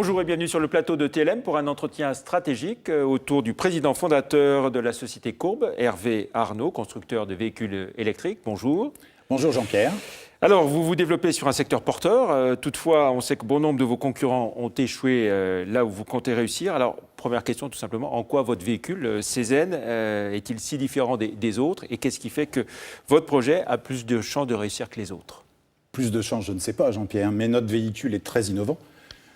Bonjour et bienvenue sur le plateau de TLM pour un entretien stratégique autour du président fondateur de la société Courbe, Hervé Arnault, constructeur de véhicules électriques. Bonjour. Bonjour Jean-Pierre. Alors, vous vous développez sur un secteur porteur. Toutefois, on sait que bon nombre de vos concurrents ont échoué là où vous comptez réussir. Alors, première question tout simplement, en quoi votre véhicule Cézanne est-il si différent des autres? Et qu'est-ce qui fait que votre projet a plus de chances de réussir que les autres? Plus de chances, je ne sais pas Jean-Pierre, mais notre véhicule est très innovant.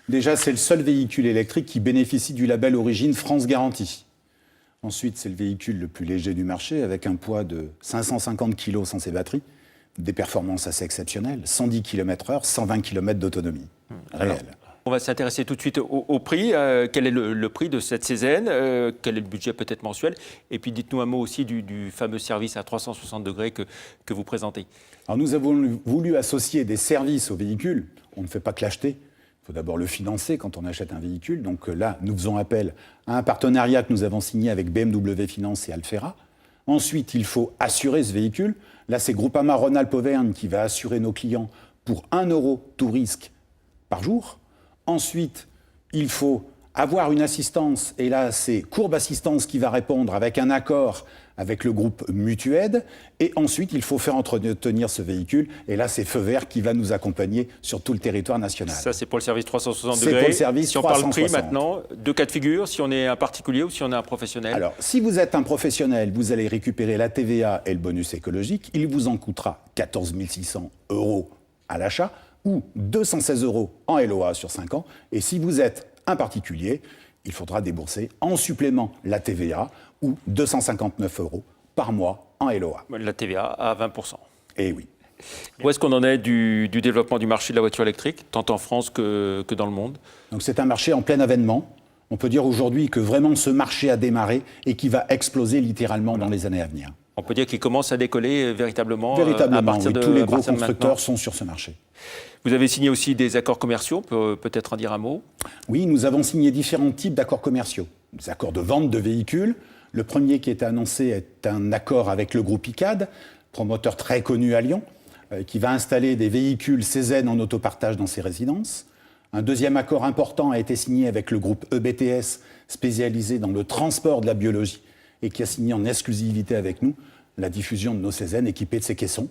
Déjà, c'est le seul véhicule électrique qui bénéficie du label Origine France Garantie. Ensuite, c'est le véhicule le plus léger du marché, avec un poids de 550 kg sans ses batteries, des performances assez exceptionnelles, 110 km/h, 120 km d'autonomie réelle. On va s'intéresser tout de suite au prix. Quel est le prix de cette Cézanne? Quel est le budget peut-être mensuel? Et puis dites-nous un mot aussi du fameux service à 360 degrés que vous présentez. Alors, nous avons voulu associer des services au véhicule. On ne fait pas que l'acheter. Il faut d'abord le financer quand on achète un véhicule. Donc là, nous faisons appel à un partenariat que nous avons signé avec BMW Finance et Alfera. Ensuite, il faut assurer ce véhicule. Là, c'est Groupama Rhône-Alpes Auvergne qui va assurer nos clients pour 1 € tout risque par jour. Ensuite, il faut avoir une assistance. Et là, c'est Courbe Assistance qui va répondre avec un accord avec le groupe Mutuaide. Et ensuite, il faut faire entretenir ce véhicule. Et là, c'est Feu Vert qui va nous accompagner sur tout le territoire national. Ça, c'est pour le service 360 c'est degrés. Pour le service si on 360. parle prix maintenant, deux cas de figure, si on est un particulier ou si on est un professionnel. Alors, si vous êtes un professionnel, vous allez récupérer la TVA et le bonus écologique. Il vous en coûtera 14 600 € à l'achat ou 216 € en LOA sur 5 ans. Et si vous êtes un particulier, il faudra débourser en supplément la TVA ou 259 € par mois en LOA. La TVA à 20%. Eh oui. Où est-ce qu'on en est du développement du marché de la voiture électrique, tant en France que dans le monde? Donc c'est un marché en plein avènement. On peut dire aujourd'hui que vraiment ce marché a démarré et qui va exploser littéralement dans les années à venir. On peut dire qu'il commence à décoller véritablement, Véritablement, à partir oui. de Tous les gros à partir de constructeurs maintenant. sont sur ce marché. Vous avez signé aussi des accords commerciaux, peut-être en dire un mot? Oui, nous avons signé différents types d'accords commerciaux. Des accords de vente de véhicules. Le premier qui est annoncé est un accord avec le groupe ICAD, promoteur très connu à Lyon, qui va installer des véhicules Cézanne en autopartage dans ses résidences. Un deuxième accord important a été signé avec le groupe EBTS, spécialisé dans le transport de la biologie, et qui a signé en exclusivité avec nous la diffusion de nos Cézanne équipées de ces caissons.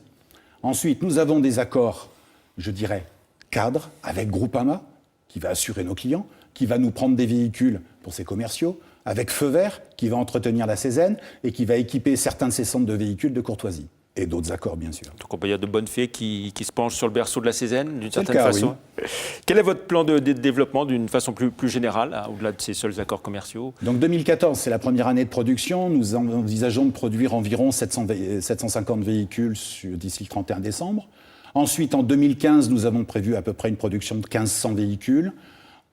Ensuite, nous avons des accords, je dirais, cadres avec Groupama, qui va assurer nos clients, qui va nous prendre des véhicules pour ses commerciaux, avec Feu Vert, qui va entretenir la Cézanne et qui va équiper certains de ses centres de véhicules de courtoisie. Et d'autres accords, bien sûr. Donc on peut y avoir de bonnes fées qui se penchent sur le berceau de la Cézanne, d'une certaine cas, façon. Oui. Quel est votre plan de développement d'une façon plus générale, hein, au-delà de ces seuls accords commerciaux? Donc 2014, c'est la première année de production. Nous envisageons de produire environ 750 véhicules d'ici le 31 décembre. Ensuite, en 2015, nous avons prévu à peu près une production de 1500 véhicules.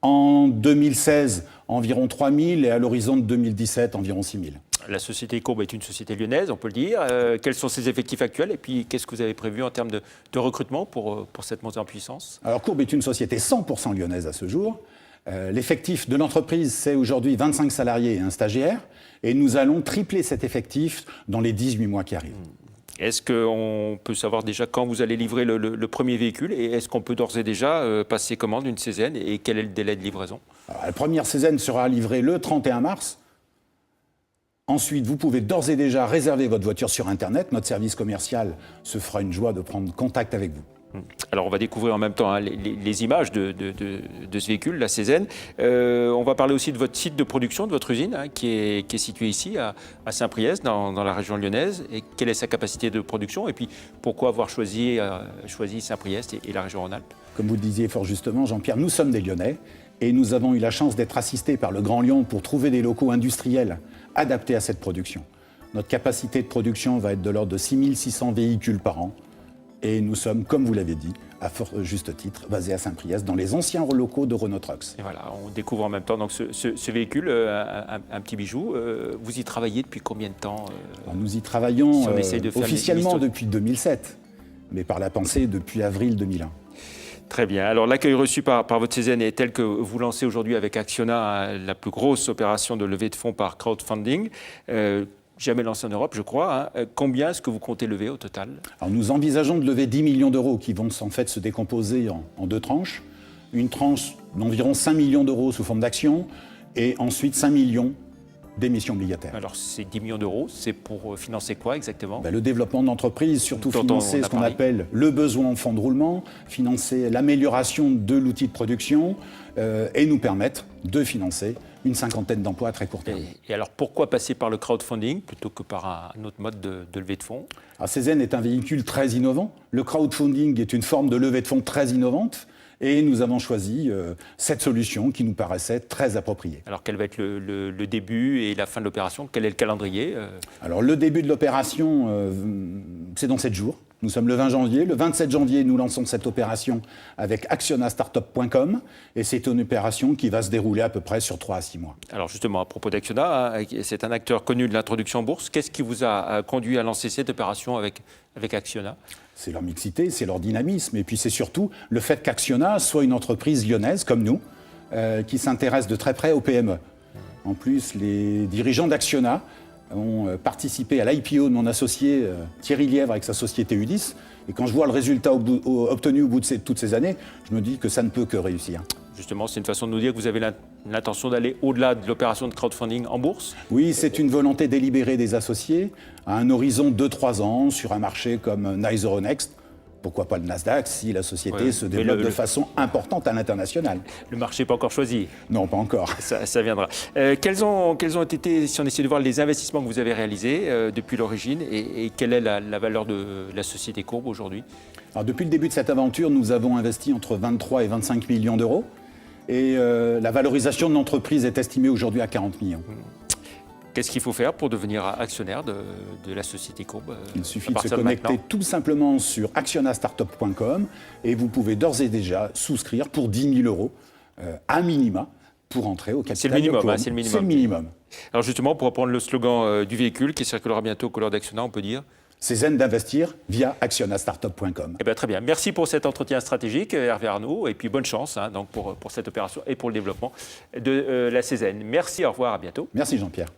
En 2016, environ 3000 et à l'horizon de 2017, environ 6000. La société Courbe est une société lyonnaise, on peut le dire. Quels sont ses effectifs actuels et puis qu'est-ce que vous avez prévu en termes de recrutement pour cette montée en puissance? Alors Courbe est une société 100% lyonnaise à ce jour. L'effectif de l'entreprise, c'est aujourd'hui 25 salariés et un stagiaire. Et nous allons tripler cet effectif dans les 18 mois qui arrivent. Est-ce qu'on peut savoir déjà quand vous allez livrer le premier véhicule et est-ce qu'on peut d'ores et déjà passer commande d'une Cézanne et quel est le délai de livraison? Alors, la première Cézanne sera livrée le 31 mars. Ensuite, vous pouvez d'ores et déjà réserver votre voiture sur Internet. Notre service commercial se fera une joie de prendre contact avec vous. Alors on va découvrir en même temps hein, les images de ce véhicule, la Cézanne. On va parler aussi de votre site de production, de votre usine, hein, qui est située ici à Saint-Priest, dans la région lyonnaise. Et quelle est sa capacité de production? Et puis pourquoi avoir choisi Saint-Priest et la région Rhône-Alpes? Comme vous le disiez fort justement, Jean-Pierre, nous sommes des Lyonnais et nous avons eu la chance d'être assistés par le Grand Lyon pour trouver des locaux industriels adaptés à cette production. Notre capacité de production va être de l'ordre de 6600 véhicules par an. Et nous sommes, comme vous l'avez dit, à fort juste titre, basés à Saint-Priest, dans les anciens locaux de Renault Trucks. Et voilà, on découvre en même temps donc, ce véhicule, un petit bijou. Vous y travaillez depuis combien de temps Alors, nous y travaillons si on essaye de faire officiellement depuis 2007, mais par la pensée depuis avril 2001. Très bien. Alors l'accueil reçu par votre Cézanne est tel que vous lancez aujourd'hui avec Acciona la plus grosse opération de levée de fonds par crowdfunding. Jamais lancé en Europe, je crois. Hein. Combien est-ce que vous comptez lever au total? Alors, nous envisageons de lever 10 millions d'euros qui vont en fait se décomposer en deux tranches. une tranche d'environ 5 millions d'euros sous forme d'actions et ensuite 5 millions d'émissions obligataires. Alors, ces 10 millions d'euros, c'est pour financer quoi exactement? Le développement de l'entreprise, surtout Dont financer on a ce qu'on parlé. appelle le besoin en fonds de roulement, financer l'amélioration de l'outil de production et nous permettre de financer une cinquantaine d'emplois à très court terme. Et alors, pourquoi passer par le crowdfunding plutôt que par un autre mode de levée de fonds? Alors, Cézanne est un véhicule très innovant. Le crowdfunding est une forme de levée de fonds très innovante. Et nous avons choisi cette solution qui nous paraissait très appropriée. Alors, quel va être le début et la fin de l'opération? Quel est le calendrier? Alors, le début de l'opération, c'est dans 7 jours. Nous sommes le 20 janvier. Le 27 janvier, nous lançons cette opération avec actionnastartup.com. Et c'est une opération qui va se dérouler à peu près sur 3 à 6 mois. Alors, justement, à propos d'Actiona, c'est un acteur connu de l'introduction en bourse. Qu'est-ce qui vous a conduit à lancer cette opération avec Actiona? C'est leur mixité, c'est leur dynamisme. Et puis, c'est surtout le fait qu'Actiona soit une entreprise lyonnaise, comme nous, qui s'intéresse de très près aux PME. En plus, les dirigeants d'Actiona ont participé à l'IPO de mon associé Thierry Lièvre avec sa société Udis. Et quand je vois le résultat obtenu au bout de toutes ces années, je me dis que ça ne peut que réussir. Justement, c'est une façon de nous dire que vous avez l'intention d'aller au-delà de l'opération de crowdfunding en bourse? Oui, c'est une volonté délibérée des associés à un horizon de 2-3 ans sur un marché comme Nice Euronext. Pourquoi pas le Nasdaq si la société se développe de façon importante à l'international? Le marché n'est pas encore choisi. Non, pas encore. Ça viendra. Quels ont été, si on essaie de voir les investissements que vous avez réalisés depuis l'origine et quelle est la valeur de la société Courbe aujourd'hui? Alors, depuis le début de cette aventure, nous avons investi entre 23 et 25 millions d'euros. Et la valorisation de l'entreprise est estimée aujourd'hui à 40 millions. Qu'est-ce qu'il faut faire pour devenir actionnaire de la société Courbe? Il suffit de se connecter tout simplement sur actionnastartup.com et vous pouvez d'ores et déjà souscrire pour 10 000 euros à minima pour entrer au capital. C'est le minimum, Courbe. c'est le minimum. C'est le minimum. Alors justement, pour reprendre le slogan du véhicule qui circulera bientôt aux couleurs d'Actiona, on peut dire? C'est zen d'investir via actionnastartup.com. Eh bien, très bien. Merci pour cet entretien stratégique, Hervé Arnault, et puis bonne chance donc pour cette opération et pour le développement de la Cézanne. Merci, au revoir, à bientôt. Merci Jean-Pierre.